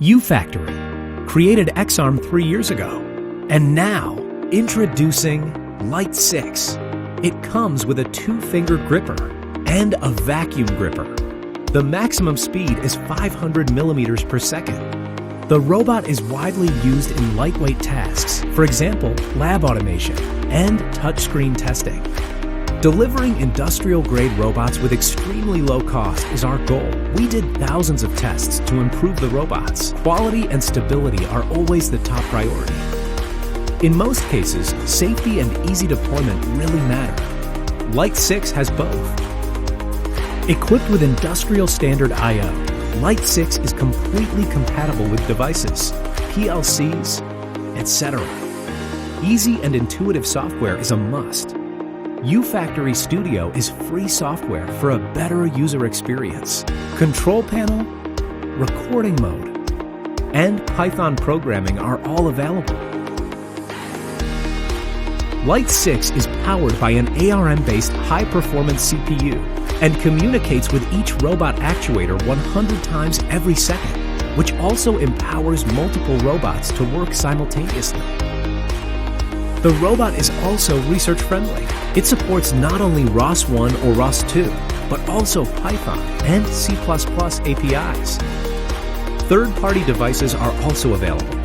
UFactory created X-Arm 3 years ago, and now introducing Lite 6. It comes with a 2-finger gripper and a vacuum gripper. The maximum speed is 500 millimeters per second. The robot is widely used in lightweight tasks, for example, lab automation and touchscreen testing. Delivering industrial-grade robots with extremely low cost is our goal. We did thousands of tests to improve the robots. Quality and stability are always the top priority. In most cases, safety and easy deployment really matter. Lite 6 has both. Equipped with industrial standard I/O, Lite 6 is completely compatible with devices, PLCs, etc. Easy and intuitive software is a must. UFactory Studio is free software for a better user experience. Control panel, recording mode, and Python programming are all available. Lite 6 is powered by an ARM-based high-performance CPU and communicates with each robot actuator 100 times every second, which also empowers multiple robots to work simultaneously. The robot is also research-friendly. It supports not only ROS1 or ROS2, but also Python and C++ APIs. Third-party devices are also available.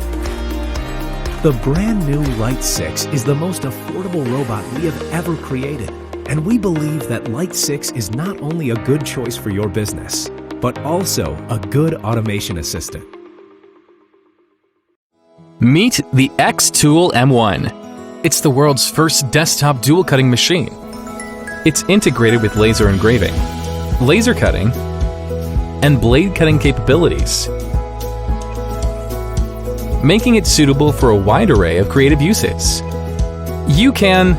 The brand new Lite 6 is the most affordable robot we have ever created, and we believe that Lite 6 is not only a good choice for your business, but also a good automation assistant. Meet the Xtool M1. It's the world's first desktop dual cutting machine. It's integrated with laser engraving, laser cutting, and blade cutting capabilities, making it suitable for a wide array of creative uses. You can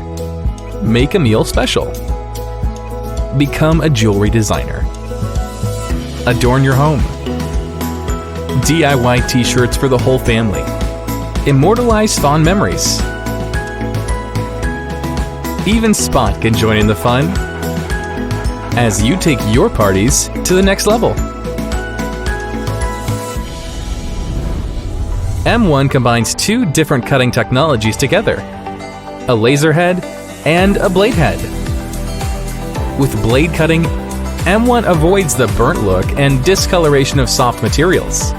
make a meal special, become a jewelry designer, adorn your home, DIY t-shirts for the whole family, immortalize fond memories. Even Spot can join in the fun as you take your parties to the next level. M1 combines 2 different cutting technologies together, a laser head and a blade head. With blade cutting, M1 avoids the burnt look and discoloration of soft materials.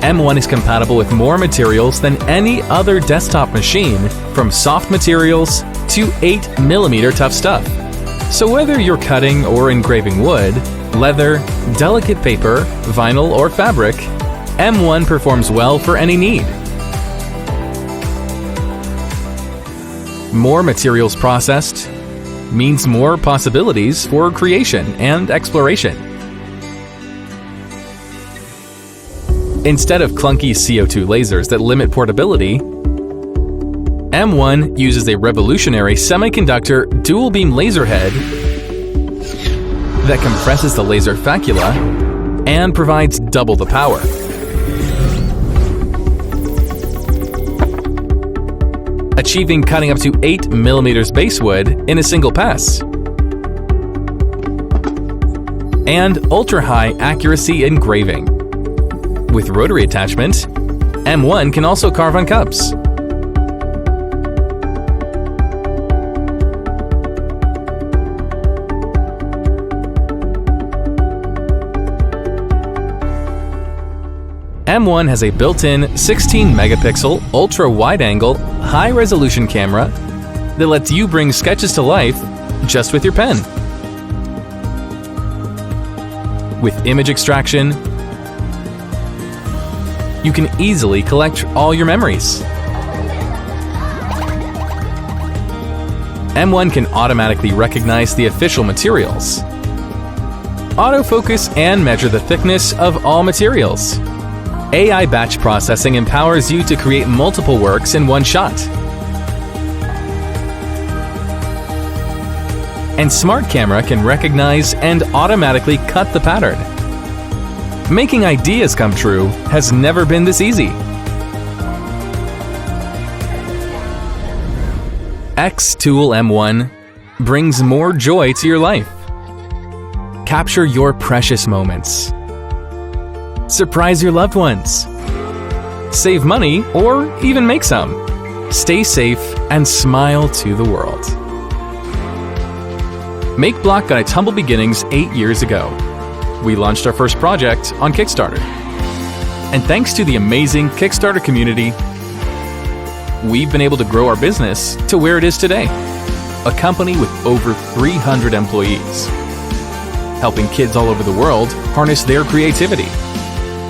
M1 is compatible with more materials than any other desktop machine, from soft materials to 8mm tough stuff. So whether you're cutting or engraving wood, leather, delicate paper, vinyl, or fabric, M1 performs well for any need. More materials processed means more possibilities for creation and exploration. Instead of clunky CO2 lasers that limit portability, M1 uses a revolutionary semiconductor dual beam laser head that compresses the laser facula and provides double the power. Achieving cutting up to 8mm basewood in a single pass. And ultra-high accuracy engraving. With rotary attachment, M1 can also carve on cups. M1 has a built-in 16-megapixel ultra-wide-angle high-resolution camera that lets you bring sketches to life just with your pen. With image extraction, you can easily collect all your memories. M1 can automatically recognize the official materials, autofocus and measure the thickness of all materials. AI batch processing empowers you to create multiple works in one shot. And Smart Camera can recognize and automatically cut the pattern. Making ideas come true has never been this easy. Xtool M1 brings more joy to your life. Capture your precious moments. Surprise your loved ones. Save money or even make some. Stay safe and smile to the world. MakeBlock got its humble beginnings 8 years ago. We launched our first project on Kickstarter. And thanks to the amazing Kickstarter community, we've been able to grow our business to where it is today. A company with over 300 employees, helping kids all over the world harness their creativity.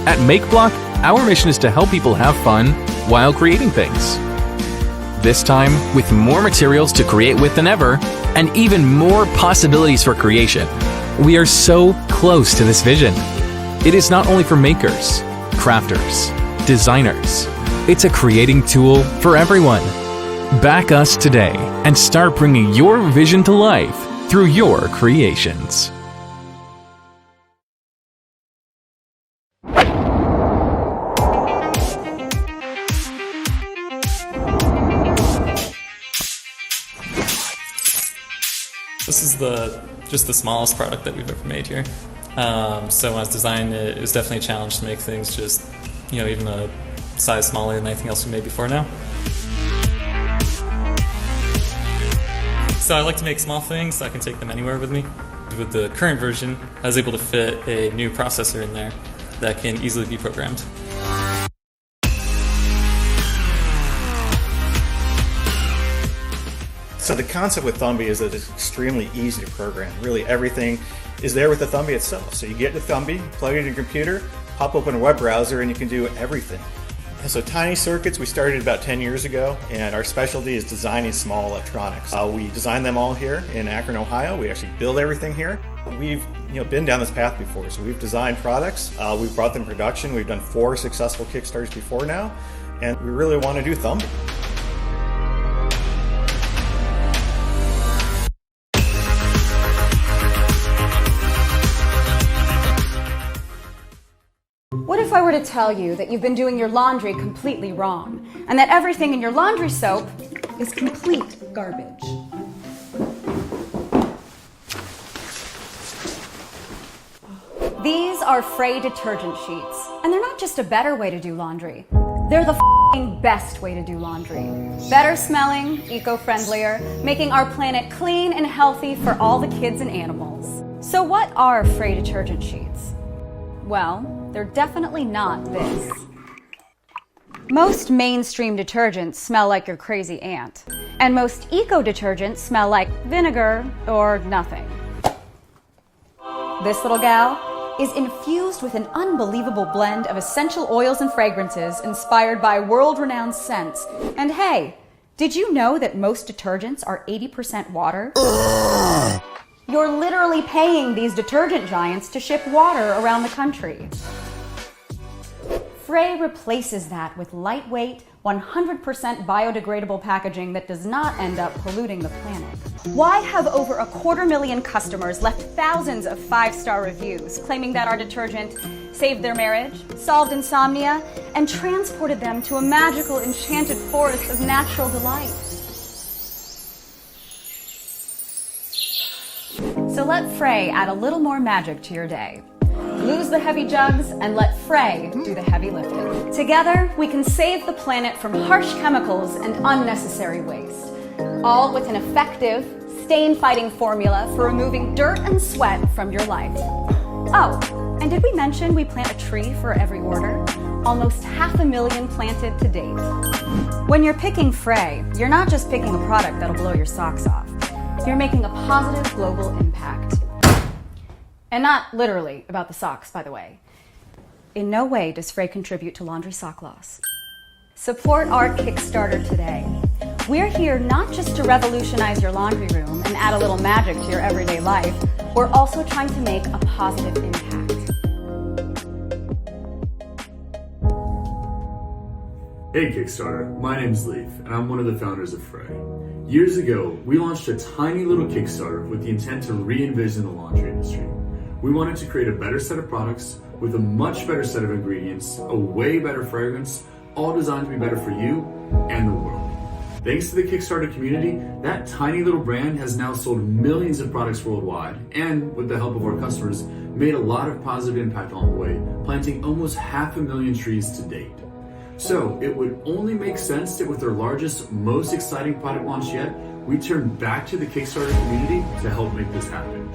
At MakeBlock, our mission is to help people have fun while creating things. This time, with more materials to create with than ever, and even more possibilities for creation. We are so close to this vision. It is not only for makers, crafters, designers. It's a creating tool for everyone. Back us today and start bringing your vision to life through your creations. This is just the smallest product that we've ever made here. So when I was designing it, it was definitely a challenge to make things just, even a size smaller than anything else we made before now. So I like to make small things so I can take them anywhere with me. With the current version, I was able to fit a new processor in there that can easily be programmed. So the concept with Thumbie is that it's extremely easy to program. Really everything is there with the Thumbie itself. So you get the Thumbie, plug it in your computer, pop open a web browser, and you can do everything. And so Tiny Circuits, we started about 10 years ago, and our specialty is designing small electronics. We design them all here in Akron, Ohio. We actually build everything here. We've been down this path before, so we've designed products, we've brought them to production, we've done 4 successful Kickstarters before now, and we really want to do Thumbie. What if I were to tell you that you've been doing your laundry completely wrong, and that everything in your laundry soap is complete garbage? These are Frey detergent sheets, and they're not just a better way to do laundry. They're the f***ing best way to do laundry. Better smelling, eco-friendlier, making our planet clean and healthy for all the kids and animals. So what are Frey detergent sheets? Well, they're definitely not this. Most mainstream detergents smell like your crazy aunt, and most eco-detergents smell like vinegar or nothing. This little gal is infused with an unbelievable blend of essential oils and fragrances inspired by world-renowned scents. And hey, did you know that most detergents are 80% water? You're literally paying these detergent giants to ship water around the country. Frey replaces that with lightweight, 100% biodegradable packaging that does not end up polluting the planet. Why have over 250,000 customers left thousands of 5-star reviews claiming that our detergent saved their marriage, solved insomnia, and transported them to a magical, enchanted forest of natural delight? So let Frey add a little more magic to your day. Lose the heavy jugs and let Frey do the heavy lifting. Together, we can save the planet from harsh chemicals and unnecessary waste, all with an effective, stain-fighting formula for removing dirt and sweat from your life. Oh, and did we mention we plant a tree for every order? Almost 500,000 planted to date. When you're picking Frey, you're not just picking a product that'll blow your socks off. You're making a positive global impact. And not literally about the socks, by the way. In no way does Frey contribute to laundry sock loss. Support our Kickstarter today. We're here not just to revolutionize your laundry room and add a little magic to your everyday life. We're also trying to make a positive impact. Hey Kickstarter, my name's Leaf, and I'm one of the founders of Frey. Years ago, we launched a tiny little Kickstarter with the intent to re-envision the laundry industry. We wanted to create a better set of products with a much better set of ingredients, a way better fragrance, all designed to be better for you and the world. Thanks to the Kickstarter community, that tiny little brand has now sold millions of products worldwide, and with the help of our customers, made a lot of positive impact along the way, planting almost 500,000 trees to date. So it would only make sense that with our largest, most exciting product launch yet, we turn back to the Kickstarter community to help make this happen.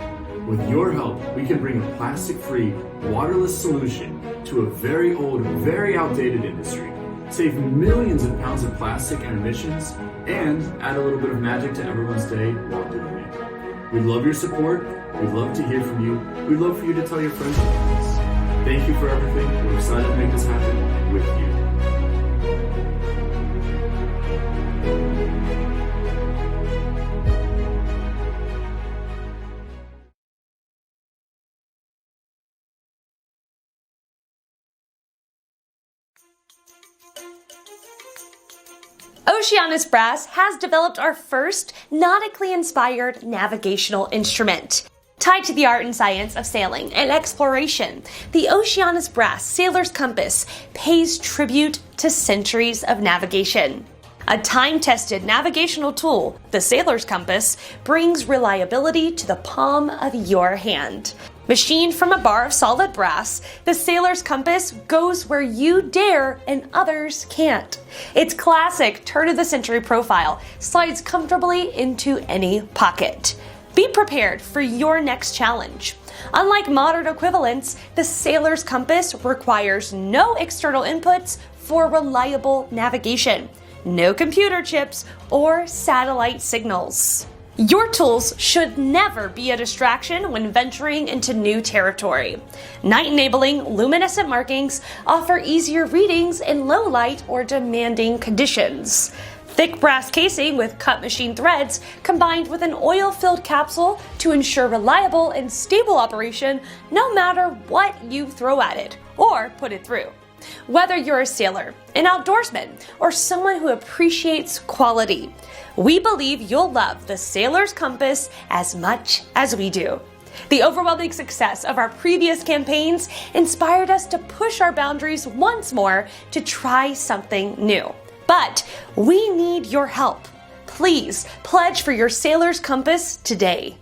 With your help, we can bring a plastic-free, waterless solution to a very old, very outdated industry, save millions of pounds of plastic and emissions, and add a little bit of magic to everyone's day while doing it. We'd love your support. We'd love to hear from you. We'd love for you to tell your friends about this. Thank you for everything. We're excited to make this happen with you. Oceanus Brass has developed our first nautically inspired navigational instrument. Tied to the art and science of sailing and exploration, the Oceanus Brass Sailor's Compass pays tribute to centuries of navigation. A time-tested navigational tool, the Sailor's Compass, brings reliability to the palm of your hand. Machined from a bar of solid brass, the Sailor's Compass goes where you dare and others can't. Its classic turn-of-the-century profile slides comfortably into any pocket. Be prepared for your next challenge. Unlike modern equivalents, the Sailor's Compass requires no external inputs for reliable navigation, no computer chips or satellite signals. Your tools should never be a distraction when venturing into new territory. Night-enabling luminescent markings offer easier readings in low light or demanding conditions. Thick brass casing with cut machine threads combined with an oil-filled capsule to ensure reliable and stable operation no matter what you throw at it or put it through. Whether you're a sailor, an outdoorsman, or someone who appreciates quality, we believe you'll love the Sailor's Compass as much as we do. The overwhelming success of our previous campaigns inspired us to push our boundaries once more to try something new. But we need your help. Please pledge for your Sailor's Compass today.